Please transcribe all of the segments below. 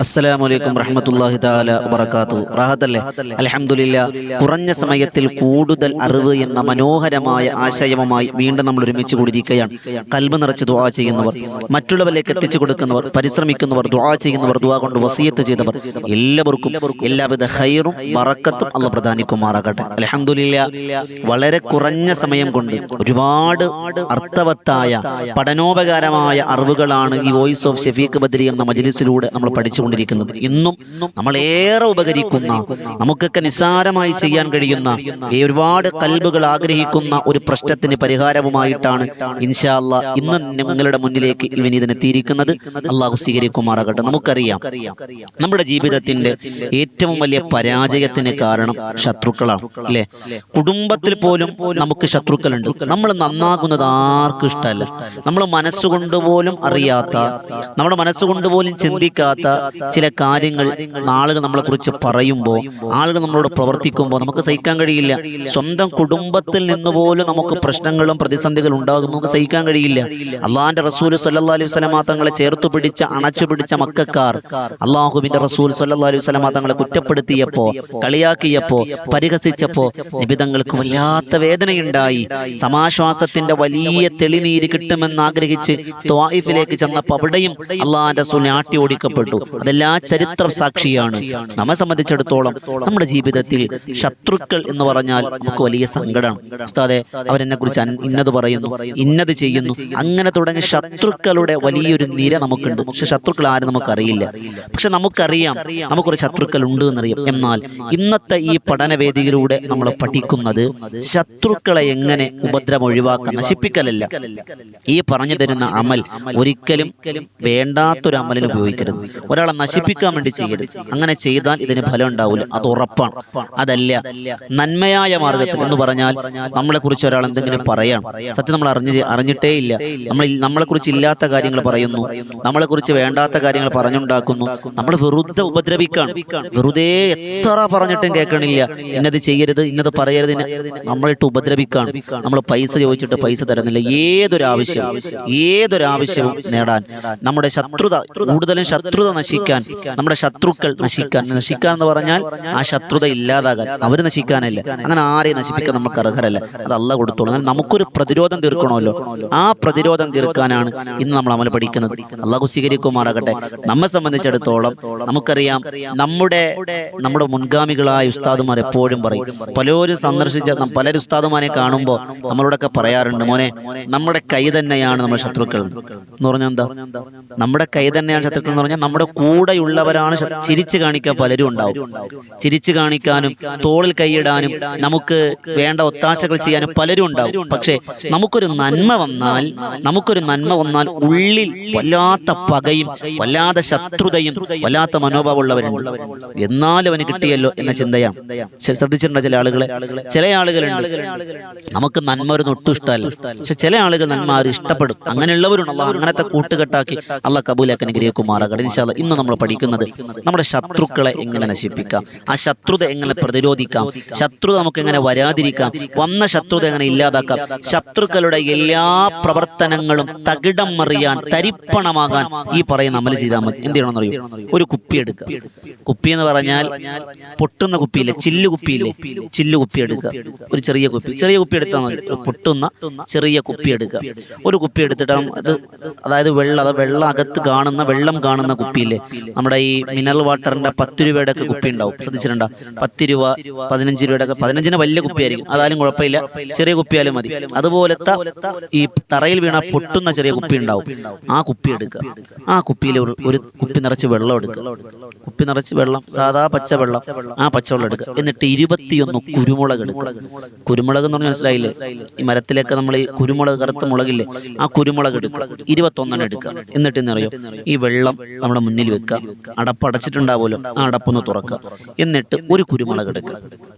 അസ്സലാമലൈക്കും വറഹ്മത്തുള്ളാഹി തആല വബറകാതുഹു. റാഹത്തല്ലേ? അൽഹംദുലില്ലാഹ്. കുറഞ്ഞ സമയത്തിൽ കൂടുതൽ അറിവ് എന്ന മനോഹരമായ ആശയവുമായി വീണ്ടും നമ്മൾ ഒരുമിച്ച് കൂടിയിരിക്കുകയാണ്. ഖൽബ് നിറച്ച് ദുആ ചെയ്യുന്നവർ, മറ്റുള്ളവരിലേക്ക് എത്തിച്ചു കൊടുക്കുന്നവർ, പരിശ്രമിക്കുന്നവർ, ദുആ ചെയ്യുന്നവർ, ദുആ കൊണ്ട് വസിയത്ത് ചെയ്തവർ എല്ലാവർക്കും എല്ലാവിധ ഖൈറും ബറക്കത്തും അല്ലാഹു പ്രദാനിക്കുമാറാകട്ടെ. അൽഹംദുലില്ലാഹ്. വളരെ കുറഞ്ഞ സമയം കൊണ്ട് ഒരുപാട് അർത്ഥവത്തായ പഠനോപകാരമായ അറിവുകളാണ് ഈ വോയിസ് ഓഫ് ഷഫീഖ് ബദരി എന്ന മജ്ലിസിലൂടെ നമ്മൾ പഠിച്ചു കൊണ്ടിരിക്കുന്നത്. ഇന്നും നമ്മളേറെ ഉപകരിക്കുന്ന, നമുക്കൊക്കെ നിസ്സാരമായി ചെയ്യാൻ കഴിയുന്ന, ഒരുപാട് ഖൽബുകൾ ആഗ്രഹിക്കുന്ന ഒരു പ്രശ്നത്തിന് പരിഹാരവുമായിട്ടാണ് ഇൻഷാ അല്ലാഹ് ഇന്ന് നിങ്ങളുടെ മുന്നിലേക്ക് ഇതിനെത്തിയിരിക്കുന്നത്. അള്ളാഹു സ്വീകരിക്കുമാറാകട്ടെ. നമുക്കറിയാം, നമ്മുടെ ജീവിതത്തിന്റെ ഏറ്റവും വലിയ പരാജയത്തിന് കാരണം ശത്രുക്കളാണ്, അല്ലെ? കുടുംബത്തിൽ പോലും നമുക്ക് ശത്രുക്കളുണ്ട്. നമ്മൾ നന്നാകുന്നത് ആർക്കും ഇഷ്ടമല്ല. നമ്മൾ മനസ്സുകൊണ്ട് പോലും അറിയാത്ത, നമ്മുടെ മനസ്സുകൊണ്ട് പോലും ചിന്തിക്കാത്ത ചില കാര്യങ്ങൾ ആളുകൾ നമ്മളെ കുറിച്ച് പറയുമ്പോൾ, ആളുകൾ നമ്മളോട് പ്രവർത്തിക്കുമ്പോൾ നമുക്ക് സഹിക്കാൻ കഴിയില്ല. സ്വന്തം കുടുംബത്തിൽ നിന്ന് പോലും നമുക്ക് പ്രശ്നങ്ങളും പ്രതിസന്ധികളും ഉണ്ടാകും, നമുക്ക് സഹിക്കാൻ കഴിയില്ല. അള്ളാഹിന്റെ റസൂൽ സല്ലല്ലാഹു അലൈഹി വസല്ലമ തങ്ങളെ ചേർത്തു പിടിച്ച, അണച്ചു പിടിച്ച മക്കക്കാർ അള്ളാഹുവിന്റെ റസൂൽ സല്ലല്ലാഹു അലൈഹി വസല്ലമ തങ്ങളെ കുറ്റപ്പെടുത്തിയപ്പോ, കളിയാക്കിയപ്പോ, പരിഹസിച്ചപ്പോ നബി തങ്ങൾക്ക് വല്ലാത്ത വേദനയുണ്ടായി. സമാശ്വാസത്തിന്റെ വലിയ തെളിനീര് കിട്ടുമെന്ന് ആഗ്രഹിച്ച് ത്വായിഫിലേക്ക് ചെന്നപ്പോൾ അവിടെയും അള്ളാഹിന്റെ റസൂൽ ആട്ടി ഓടിക്കപ്പെട്ടു. അതെല്ലാ ചരിത്ര സാക്ഷിയാണ്. നമ്മെ സംബന്ധിച്ചിടത്തോളം നമ്മുടെ ജീവിതത്തിൽ ശത്രുക്കൾ എന്ന് പറഞ്ഞാൽ നമുക്ക് വലിയ സങ്കടമാണ്. ഉസ്താദേ, അവരെന്നെ കുറിച്ച് ഇന്നത് പറയുന്നു, ഇന്നത് ചെയ്യുന്നു, അങ്ങനെ തുടങ്ങി ശത്രുക്കളുടെ വലിയൊരു നിര നമുക്കുണ്ട്. പക്ഷെ ശത്രുക്കൾ ആരും നമുക്കറിയില്ല. പക്ഷെ നമുക്കറിയാം നമുക്കൊരു ശത്രുക്കൾ ഉണ്ട് എന്നറിയാം. എന്നാൽ ഇന്നത്തെ ഈ പഠനവേദിയിലൂടെ നമ്മൾ പഠിക്കുന്നത് ശത്രുക്കളെ എങ്ങനെ ഉപദ്രവം ഒഴിവാക്കാൻ, നശിപ്പിക്കലല്ല. ഈ പറഞ്ഞു തരുന്ന അമൽ ഒരിക്കലും വേണ്ടാത്തൊരു അമലിന് ഉപയോഗിക്കരുത്. ഒരാളെ നശിപ്പിക്കാൻ വേണ്ടി ചെയ്യരുത്. അങ്ങനെ ചെയ്താൽ ഇതിന് ഫലം ഉണ്ടാവില്ല, അത് ഉറപ്പാണ്. അതല്ല, നന്മയായ മാർഗത്തിൽ എന്ന് പറഞ്ഞാൽ നമ്മളെ കുറിച്ച് ഒരാൾ എന്തെങ്കിലും പറയാം, സത്യം നമ്മൾ അറിഞ്ഞിട്ടേ ഇല്ല, നമ്മളെ കുറിച്ച് ഇല്ലാത്ത കാര്യങ്ങൾ പറയുന്നു, നമ്മളെ കുറിച്ച് വേണ്ടാത്ത കാര്യങ്ങൾ പറഞ്ഞുണ്ടാക്കുന്നു, നമ്മൾ വെറുതെ ഉപദ്രവിക്കാണ്. വെറുതെ എത്ര പറഞ്ഞിട്ടും കേൾക്കണില്ല, ഇന്നത് ചെയ്യരുത്, ഇന്നത് പറയരുത്, നമ്മളിട്ട് ഉപദ്രവിക്കാണ്. നമ്മൾ പൈസ ചോദിച്ചിട്ട് പൈസ തരുന്നില്ല. ഏതൊരാവശ്യവും നേടാൻ, നമ്മുടെ ശത്രുത, കൂടുതലും ശത്രുത നശിക്കാൻ, നമ്മുടെ ശത്രുക്കൾ നശിക്കാൻ എന്ന് പറഞ്ഞാൽ ആ ശത്രുത ഇല്ലാതാകാൻ, അവർ നശിക്കാനല്ല. അങ്ങനെ ആരെയും നശിപ്പിക്കാൻ നമുക്ക് അർഹരല്ല, അത് അല്ലാഹ് കൊടുത്തോളൂ. അങ്ങനെ നമുക്കൊരു പ്രതിരോധം തീർക്കണമല്ലോ. ആ പ്രതിരോധം തീർക്കാനാണ് ഇന്ന് നമ്മൾ അമൽ പഠിക്കുന്നത്. അല്ലാഹു സ്വീകരിക്കുമാറാകട്ടെ. നമ്മെ സംബന്ധിച്ചിടത്തോളം നമുക്കറിയാം, നമ്മുടെ മുൻഗാമികളായ ഉസ്താദുമാർ എപ്പോഴും പറയും, പലരും സന്ദർശിച്ച പല ഉസ്താദുമാരെ കാണുമ്പോൾ നമ്മളോടൊക്കെ പറയാറുണ്ട്, മോനെ, നമ്മുടെ കൈ തന്നെയാണ് നമ്മുടെ ശത്രുക്കൾ എന്ന് പറഞ്ഞാൽ എന്താ? നമ്മുടെ കൈ തന്നെയാണ് ശത്രുക്കൾ എന്ന് പറഞ്ഞാൽ നമ്മുടെ കൂടെയുള്ളവരാണ്. ചിരിച്ചു കാണിക്കാൻ പലരും ഉണ്ടാവും. ചിരിച്ചു കാണിക്കാനും തോളിൽ കൈയിടാനും നമുക്ക് വേണ്ട ഒത്താശകൾ ചെയ്യാനും പലരും ഉണ്ടാവും. പക്ഷേ നമുക്കൊരു നന്മ വന്നാൽ ഉള്ളിൽ വല്ലാത്ത പകയും വല്ലാത്ത ശത്രുതയും വല്ലാത്ത മനോഭാവമുള്ളവരുണ്ട്. എന്നാലും അവന് കിട്ടിയല്ലോ എന്ന ചിന്തയാണ്. ശ്രദ്ധിച്ചിട്ടുണ്ടോ? ചില ആളുകളുണ്ട്, നമുക്ക് നന്മ ഒരു ഒട്ടും ഇഷ്ടമല്ല, പക്ഷെ ചില ആളുകൾ നന്മ ആരും ഇഷ്ടപ്പെടും. അങ്ങനെയുള്ളവരുണ്ട്. അള്ളാഹ് അങ്ങനത്തെ കൂട്ടുകെട്ടാക്കി അള്ളാഹ് കബൂലാക്കി അനുഗ്രഹിക്കുമാറാകട്ടെ. ഇൻഷാ അല്ലാഹ് ഇന്ന് നമ്മൾ പഠിക്കുന്നത് നമ്മുടെ ശത്രുക്കളെ എങ്ങനെ നശിപ്പിക്കാം, ആ ശത്രുത എങ്ങനെ പ്രതിരോധിക്കാം, ശത്രുത നമുക്ക് എങ്ങനെ വരാതിരിക്കാം, വന്ന ശത്രുത എങ്ങനെ ഇല്ലാതാക്കാം, ശത്രുക്കളുടെ എല്ലാ പ്രവർത്തനങ്ങളും തകിടം മറിയാൻ, തരിപ്പണമാകാൻ ഈ പറയുന്ന അമൽ ചെയ്താൽ മതി. എന്ത് ചെയ്യണമെന്ന് അറിയോ? ഒരു കുപ്പി എടുക്കുക. കുപ്പി എന്ന് പറഞ്ഞാൽ പൊട്ടുന്ന കുപ്പിയില്ലേ, ചില്ലു കുപ്പി എടുക്കുക. ഒരു ചെറിയ കുപ്പി എടുത്താൽ മതി. പൊട്ടുന്ന ചെറിയ കുപ്പി എടുക്കുക. ഒരു കുപ്പി എടുത്തിട്ട് അതായത് വെള്ളം അകത്ത് കാണുന്ന, വെള്ളം കാണുന്ന കുപ്പിയില്ലേ, നമ്മുടെ ഈ മിനറൽ വാട്ടറിന്റെ 10 രൂപയുടെ ഒക്കെ കുപ്പി ഉണ്ടാവും, ശ്രദ്ധിച്ചിട്ടുണ്ടോ? 10 രൂപ 15 രൂപയുടെ ഒക്കെ, 15 വലിയ കുപ്പിയായിരിക്കും, അതായാലും കുഴപ്പമില്ല, ചെറിയ കുപ്പിയാലും മതി. അതുപോലത്തെ ഈ തറയിൽ വീണ പൊട്ടുന്ന ചെറിയ കുപ്പി ഉണ്ടാവും. ആ കുപ്പി എടുക്കുക. ആ കുപ്പിയിൽ ഒരു കുപ്പി നിറച്ച് വെള്ളം എടുക്കുക. കുപ്പി നിറച്ച് വെള്ളം, സാധാ പച്ചവെള്ളം, ആ പച്ചവെള്ളം എടുക്കുക. എന്നിട്ട് 21 കുരുമുളക് എടുക്കുക. കുരുമുളക് എന്ന് പറഞ്ഞാൽ മനസ്സിലായില്ലേ? ഈ മരത്തിലേക്ക് നമ്മൾ ഈ കുരുമുളക്, കറുത്ത മുളകില്ലേ, ആ കുരുമുളക് എടുക്കുക. 21 എടുക്കുക. എന്നിട്ട് എന്നറിയോ, ഈ വെള്ളം നമ്മുടെ മുന്നിൽ വെക്കുക. അടപ്പടച്ചിട്ടുണ്ടാവുമല്ലോ, ആ അടപ്പൊന്ന് തുറക്കുക. എന്നിട്ട് ഒരു കുരുമുളക് എടുക്കുക.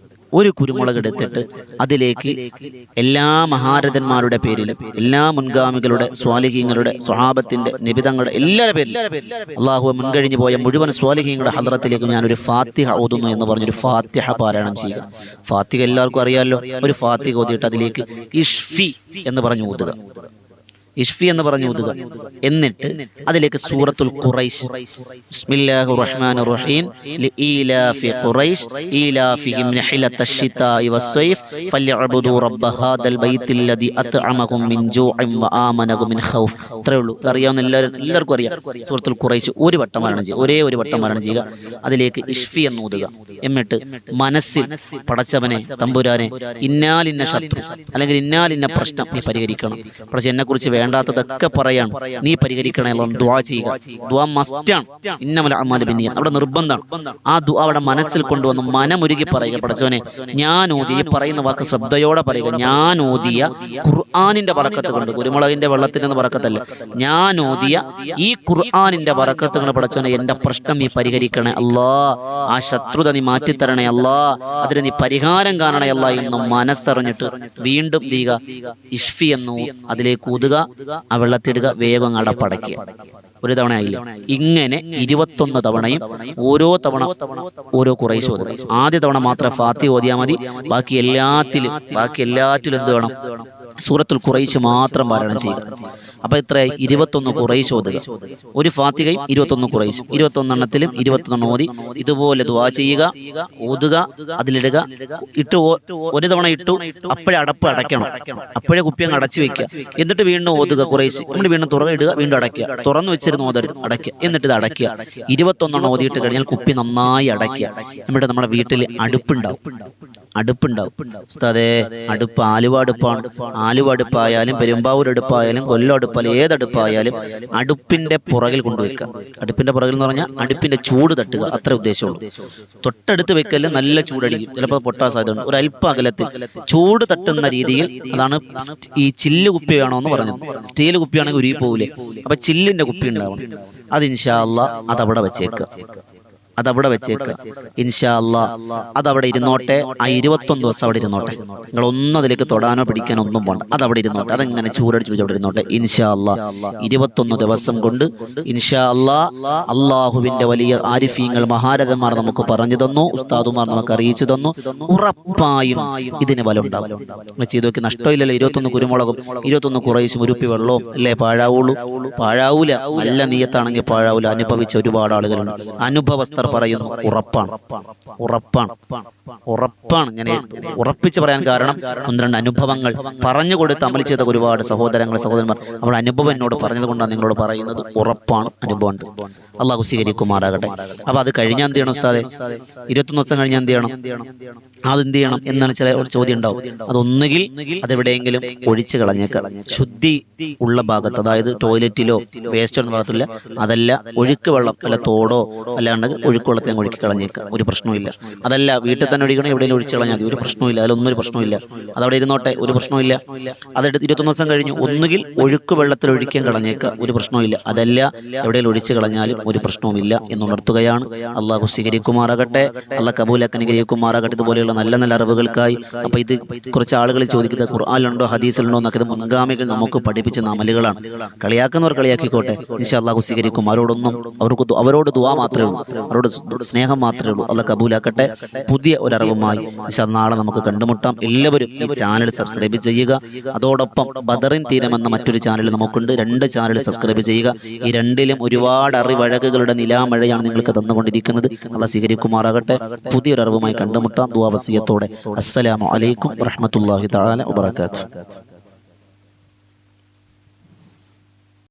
ഒരു കുരുമുളക് എടുത്തിട്ട് അതിലേക്ക് എല്ലാ മഹാരഥന്മാരുടെ പേരിലും, എല്ലാ മുൻഗാമികളുടെ, സ്വാലിഹീങ്ങളുടെ, സ്വഹാബത്തിന്റെ, നിബിതങ്ങളുടെ എല്ലാവരുടെ പേരിലും, അള്ളാഹു മുൻകഴിഞ്ഞു പോയ മുഴുവൻ സ്വാലിഹീങ്ങളുടെ ഹദ്റത്തിലേക്ക് ഞാനൊരു ഫാത്തിഹ ഓതുന്നു എന്ന് പറഞ്ഞൊരു ഫാത്തിഹ പാരായണം ചെയ്യുക. ഫാത്തിഹ എല്ലാവർക്കും അറിയാമല്ലോ. ഒരു ഫാത്തിഹ ഓതിയിട്ട് അതിലേക്ക് ഇഷ്ഫി എന്ന് പറഞ്ഞു ഊതുക. ഇഷ്ഫി എന്ന് പറഞ്ഞു ഊതുക. എന്നിട്ട് അതിലേക്ക് സൂറത്തുൽ ഖുറൈശ്, ബിസ്മില്ലാഹിർ റഹ്മാനിർ റഹീം, ലീലാഫി ഖുറൈശ് ഈലാഫിഹിം റഹ്ലത്തശ് ശിതാഇ വസ്സൈഫ് ഫല്യഅബ്ദു റബ്ബ ഹാദൽ ബൈത്തില്ലദി അത്അമഹും മിൻ ജൂഇൻ വആമനഹും മിൻ ഖൗഫ്. ഇത്രയേ ഉള്ളൂ. അറിയാവുന്ന എല്ലാവർക്കും അറിയാം. സൂറത്തുൽ ഖുറൈശ് ഒരു വട്ടം പാരായണം ചെയ്യുക, ഒരേ ഒരു വട്ടം പാരായണം ചെയ്യുക. അതിലേക്ക് ഇഷ്ഫി എന്ന് ഊതുക. എന്നിട്ട് മനസ്സിൽ പടച്ചവനെ, തമ്പുരാനെ, ഇന്നാലിന്ന ശത്രു അല്ലെങ്കിൽ ഇന്നാലിന്ന പ്രശ്നം നീ പരിഹരിക്കണം. പക്ഷെ എന്നെ കുറിച്ച് വേണ്ടാത്തതൊക്കെ പറയാൻ നീ പരിഹരിക്കണേ എന്ന് ദുആ ചെയ്യുക. ദുആ മസ്റ്റാണ്. ഇന്നമൽ അഅ്മാലു ബിന്നിയ്യാത്ത്, അവിടെ നിർബന്ധമാണ്. ആ ദുആ അവിടെ മനസ്സിൽ കൊണ്ടുവന്ന് മനമുരുകി പറയുക. പടച്ചവനെ, ഞാൻ ഓതി, ഈ പറയുന്ന വാക്ക് ശ്രദ്ധയോടെ പറയുക, ഞാൻ ഓതിയ ഖുർആനിന്റെ ബറക്കത്ത് കൊണ്ട്, കുരുമുളകിന്റെ വെള്ളത്തിന്റെ ബറക്കത്തല്ല, ഞാൻ ഓതിയ ഈ ഖുർആനിന്റെ ബറക്കത്ത് കൊണ്ട് പടച്ചവനെ എന്റെ പ്രശ്നം നീ പരിഹരിക്കണേ അല്ലാ, ആ ശത്രുത നീ മാറ്റിത്തരണേ അല്ലാ, അതിന് നീ പരിഹാരം കാണണേ അല്ലാ എന്ന് മനസ്സറിഞ്ഞിട്ട് വീണ്ടും ചെയ്യുക. ഇഷ്ഫി എന്നു അതിലേക്ക് ഊതുക, ആ വെള്ളത്തിടുക, വേഗം അടപ്പടയ്ക്കുക. ഒരു തവണ ആയില്ല. ഇങ്ങനെ 21 തവണയും ഓരോ തവണ ഓരോ ഖുറൈശ് ഓതുക. ആദ്യ തവണ മാത്രം ഫാത്തിഹ ഓതിയാൽ മതി. ബാക്കി എല്ലാറ്റിലും എന്ത് വേണം? സൂറത്തുൽ ഖുറൈശ് മാത്രം പാരായണം ചെയ്യുക. അപ്പൊ എത്രയായി? 21 ഖുറൈശ് ഓതുക. ഒരു ഫാത്തിഹയും 21 ഖുറൈശും, 21 21 ഓതി ഇതുപോലെ ദുആ ചെയ്യുക, ഓതുക, അതിലിടുക. ഒരു തവണ ഇട്ടു, അപ്പോഴേ അടപ്പ് അടയ്ക്കണം, അപ്പോഴേ കുപ്പി അങ്ങ് അടച്ചു വെക്കുക. എന്നിട്ട് വീണ്ടും ഓതുക ഖുറൈശ്. നമ്മൾ വീണ്ടും തുറന്നിടുക, വീണ്ടും അടയ്ക്കുക. തുറന്നു വെച്ചിരുന്ന് ഓതരുത്, അടയ്ക്കുക. എന്നിട്ട് ഇത് അടയ്ക്കുക. 21 ഓതിയിട്ട് കഴിഞ്ഞാൽ കുപ്പി നന്നായി അടയ്ക്കുക. എന്നിട്ട് നമ്മുടെ വീട്ടിൽ അടുപ്പുണ്ടാവും. ഉസ്താദേ, അടുപ്പ് ആലുവ അടുപ്പാണ്. ആലുവ അടുപ്പായാലും പെരുമ്പാവൂർ അടുപ്പായാലും കൊല്ലം അടുപ്പായാലും ഏതടുപ്പായാലും അടുപ്പിന്റെ പുറകിൽ കൊണ്ടുവയ്ക്കുക. അടുപ്പിന്റെ പുറകിൽ എന്ന് പറഞ്ഞാൽ അടുപ്പിന്റെ ചൂട് തട്ടുക, അത്ര ഉദ്ദേശമുള്ളൂ. തൊട്ടടുത്ത് വെക്കല് നല്ല ചൂടടിക്കും, ചിലപ്പോൾ പൊട്ടാൻ സാധ്യതയുണ്ട്. ഒരു അല്പ അകലത്തിൽ ചൂട് തട്ടുന്ന രീതിയിൽ. അതാണ് ഈ ചില്ല് കുപ്പി വേണോ എന്ന് പറഞ്ഞത്. സ്റ്റീൽ കുപ്പിയാണെങ്കിൽ ഉരുകി പോകില്ലേ. അപ്പൊ ചില്ലിന്റെ കുപ്പി ഉണ്ടാവണം. അത് ഇൻഷാ അല്ലാഹ് അതവിടെ വെച്ചേക്കുക. ഇൻഷാ അല്ലാഹ് അതവിടെ ഇരുന്നോട്ടെ. ആ 21 ദിവസം അവിടെ ഇരുന്നോട്ടെ. നിങ്ങൾ ഒന്നും അതിലേക്ക് തൊടാനോ പിടിക്കാനോ ഒന്നും പോകണ്ട. അതവിടെ ഇരുന്നോട്ടെ. അതെങ്ങനെ ചൂരടിച്ച് അവിടെ ഇരുന്നോട്ടെ. ഇൻഷാ അല്ലാഹ് 21 ദിവസം കൊണ്ട് ഇൻഷാ അല്ലാഹ് അള്ളാഹുവിന്റെ വലിയ ആരിഫീങ്ങൾ, മഹാരഥന്മാർ നമുക്ക് പറഞ്ഞു തന്നു, ഉസ്താദുമാർ നമുക്ക് അറിയിച്ചു തന്നു. ഉറപ്പായും ഇതിന് ബലം ഉണ്ടാകും. ചെയ്തു നോക്കി, നഷ്ടമില്ലല്ലോ. 21 കുരുമുളകും 21 ഖുറൈശും ഉരുപ്പി വെള്ളവും അല്ലേ പാഴാവുള്ളൂ? പാഴാവൂല. നല്ല നീയത്താണെങ്കിൽ പാഴാവൂല. അനുഭവിച്ച ഒരുപാട് ആളുകളുണ്ട്. അനുഭവസ്ഥർ പറയുന്നു ഉറപ്പാണ്. ഞാൻ ഉറപ്പിച്ച് പറയാൻ കാരണം 1-2 അനുഭവങ്ങൾ പറഞ്ഞു കൊടുത്ത് അമൽ ചെയ്ത ഒരുപാട് സഹോദരന്മാർ അവരുടെ അനുഭവം എന്നോട് പറഞ്ഞത് കൊണ്ടാണ് നിങ്ങളോട് പറയുന്നത്. ഉറപ്പാണ്, അനുഭവം ഉണ്ട്. അള്ളാഹു സ്വീകരിക്കുമാറാകട്ടെ. അപ്പൊ അത് കഴിഞ്ഞാൽ എന്ത് ചെയ്യണം ഉസ്താദെ? 21 ദിവസം കഴിഞ്ഞാൽ എന്ത് ചെയ്യണം? അതെന്ത് ചെയ്യണം എന്നാണ് ചില ചോദ്യം ഉണ്ടാവും. അതൊന്നുകിൽ അതെവിടെയെങ്കിലും ഒഴിച്ചു കളഞ്ഞേക്കാം. ശുദ്ധി ഉള്ള ഭാഗത്ത്, അതായത് ടോയ്ലറ്റിലോ വേസ്റ്റോ എന്ന ഭാഗത്തില്ല, അതല്ല ഒഴുക്ക് വെള്ളം, അല്ല തോടോ അല്ലാണ്ട് ഒഴുക്ക് വെള്ളത്തെ ഒഴുക്കി കളഞ്ഞേക്കാം, ഒരു പ്രശ്നമില്ല. അതല്ല വീട്ടിൽ തന്നെ ഒഴിക്കണം, എവിടെയെങ്കിലും ഒഴിച്ചു കളഞ്ഞാൽ മതി, ഒരു പ്രശ്നമില്ല. അതിലൊന്നും ഒരു പ്രശ്നമില്ല. അതവിടെ ഇരുന്നോട്ടെ, ഒരു പ്രശ്നമില്ല. അതെടുത്ത് 21 ദിവസം കഴിഞ്ഞു ഒന്നുകിൽ ഒഴുക്ക് വെള്ളത്തിൽ ഒഴിക്കാൻ കളഞ്ഞേക്കാം, ഒരു പ്രശ്നമില്ല. അതല്ല എവിടെയെങ്കിലും ഒഴിച്ചു കളഞ്ഞാലും ഒരു പ്രശ്നവുമില്ല എന്നുണർത്തുകയാണ്. അള്ളാഹു സ്വീകരിക്കുമാറാകട്ടെ. അള്ളാഹ് കബൂലാക്കി അനുഗ്രഹിക്കുമാറാകട്ടെ. ഇതുപോലെയുള്ള നല്ല നല്ല അറിവുകൾക്കായി. അപ്പൊ ഇത് കുറച്ച് ആളുകൾ ചോദിക്കുന്നത് ഖുർആനിലുണ്ടോ ഹദീസിലുണ്ടോ എന്നൊക്കെ. ഇത് മുൻഗാമികൾ നമുക്ക് പഠിപ്പിച്ച അമലുകളാണ്. കളിയാക്കുന്നവർ കളിയാക്കിക്കോട്ടെ. ഇൻഷാ അള്ളാഹു സ്വീകരിക്കും. അവരോട് ദുആ മാത്രമേ ഉള്ളൂ, അവരോട് സ്നേഹം മാത്രമേ ഉള്ളൂ. അള്ളാഹ് കബൂലാക്കട്ടെ. പുതിയ ഒരറിവുമായി നാളെ നമുക്ക് കണ്ടുമുട്ടാം. എല്ലാവരും ഈ ചാനൽ സബ്സ്ക്രൈബ് ചെയ്യുക. അതോടൊപ്പം ബദറിൻ തീരം എന്ന മറ്റൊരു ചാനൽ നമുക്കുണ്ട്. 2 ചാനൽ സബ്സ്ക്രൈബ് ചെയ്യുക. ഈ രണ്ടിലും ഒരുപാട് അറിവഴകുകളുടെ നിലാമഴയാണ് നിങ്ങൾക്ക് തന്നുകൊണ്ടിരിക്കുന്നത്. അള്ളാഹ് സ്വീകരിക്കുമാറാകട്ടെ. പുതിയൊരറിവുമായി കണ്ടുമുട്ടാം ദുആ വസിയത്തോടെ. അസ്സലാമു അലൈക്കും വറഹ്മത്തുള്ളാഹി തആല വബറകാതുഹു.